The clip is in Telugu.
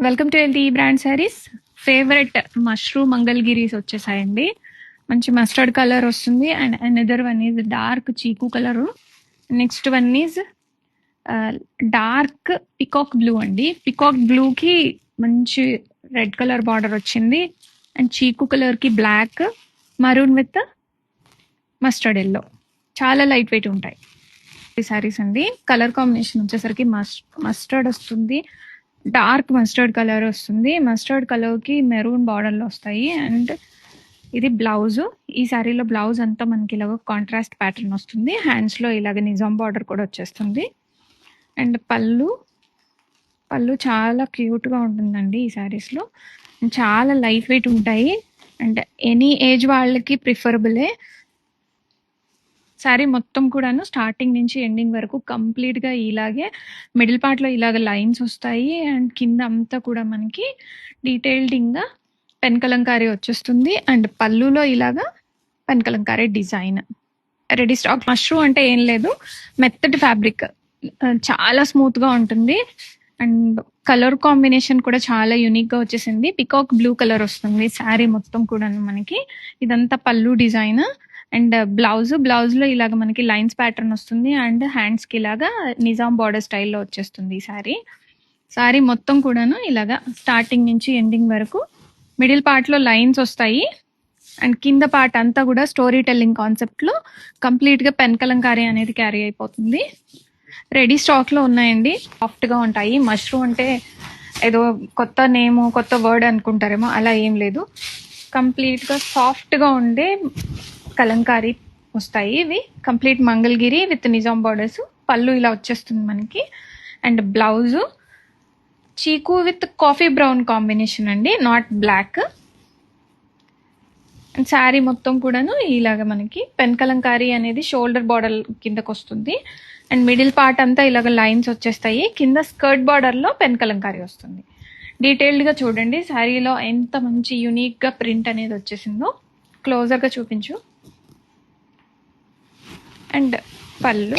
Welcome to LT brand saris. Favourite mushroom Mangalagiris వచ్చేసాయండి. మంచి మస్టర్డ్ కలర్ వస్తుంది. And another one is dark చీకు colour. Next one is dark peacock blue అండి. పికాక్ బ్లూకి మంచి రెడ్ కలర్ బార్డర్ వచ్చింది. అండ్ చీకు కలర్కి black, maroon with mustard yellow. చాలా లైట్ వెయిట్ ఉంటాయి ఈ శారీస్ అండి. కలర్ కాంబినేషన్ వచ్చేసరికి మస్టర్డ్ వస్తుంది, డార్క్ మస్టర్డ్ కలర్ వస్తుంది. మస్టర్డ్ కలర్కి మెరూన్ బార్డర్లు వస్తాయి. అండ్ ఇది బ్లౌజ్. ఈ శారీలో బ్లౌజ్ అంతా మనకి ఇలాగ కాంట్రాస్ట్ ప్యాటర్న్ వస్తుంది. హ్యాండ్స్లో ఇలాగ నిజాం బార్డర్ కూడా వచ్చేస్తుంది. అండ్ పళ్ళు చాలా క్యూట్గా ఉంటుందండి ఈ శారీస్లో. చాలా లైట్ వెయిట్ ఉంటాయి. అండ్ ఎనీ ఏజ్ వాళ్ళకి ప్రిఫరబులే. శారీ మొత్తం కూడాను స్టార్టింగ్ నుంచి ఎండింగ్ వరకు కంప్లీట్గా ఇలాగే మిడిల్ పార్ట్లో ఇలాగ లైన్స్ వస్తాయి. అండ్ కింద అంతా కూడా మనకి డీటెయిల్డ్గా పెన్ కలంకారీ వచ్చేస్తుంది. అండ్ పళ్ళులో ఇలాగా pen Kalamkari design. Ready stock. Mushroom అంటే ఏం లేదు, మెత్తటి ఫ్యాబ్రిక్, చాలా స్మూత్గా ఉంటుంది. అండ్ కలర్ కాంబినేషన్ కూడా చాలా యూనిక్గా వచ్చేసింది. పికాక్ బ్లూ కలర్ వస్తుంది శారీ మొత్తం కూడా మనకి. ఇదంతా పళ్ళు డిజైన్. అండ్ బ్లౌజ్లో ఇలాగ మనకి లైన్స్ ప్యాటర్న్ వస్తుంది. అండ్ హ్యాండ్స్కి ఇలాగా నిజాం బార్డర్ స్టైల్లో వచ్చేస్తుంది ఈ శారీ మొత్తం కూడాను ఇలాగా స్టార్టింగ్ నుంచి ఎండింగ్ వరకు మిడిల్ పార్ట్లో లైన్స్ వస్తాయి. అండ్ కింద పార్ట్ అంతా కూడా స్టోరీ టెల్లింగ్ కాన్సెప్ట్లో కంప్లీట్గా పెన్ కలంకారీ అనేది క్యారీ అయిపోతుంది. రెడీ స్టాక్లో ఉన్నాయండి. సాఫ్ట్గా ఉంటాయి. మష్రూమ్ అంటే ఏదో కొత్త నేము, కొత్త వర్డ్ అనుకుంటారేమో, అలా ఏం లేదు. కంప్లీట్గా సాఫ్ట్గా ఉండే కలంకారీ వస్తాయి ఇవి. Complete Mangalagiri with Nizam borders. పళ్ళు ఇలా వచ్చేస్తుంది మనకి. అండ్ బ్లౌజు చీకు విత్ కాఫీ బ్రౌన్ కాంబినేషన్ అండి, నాట్ బ్లాక్. అండ్ శారీ మొత్తం కూడాను ఇలాగ మనకి పెన్ కలంకారీ అనేది షోల్డర్ బార్డర్ కిందకు వస్తుంది. అండ్ మిడిల్ పార్ట్ అంతా ఇలాగ లైన్స్ వచ్చేస్తాయి. కింద స్కర్ట్ బార్డర్లో పెన్ కలంకారీ వస్తుంది. డీటెయిల్డ్గా చూడండి శారీలో ఎంత మంచి యూనిక్గా ప్రింట్ అనేది వచ్చేసిందో. క్లోజర్గా చూపించు. అండ్ పళ్ళు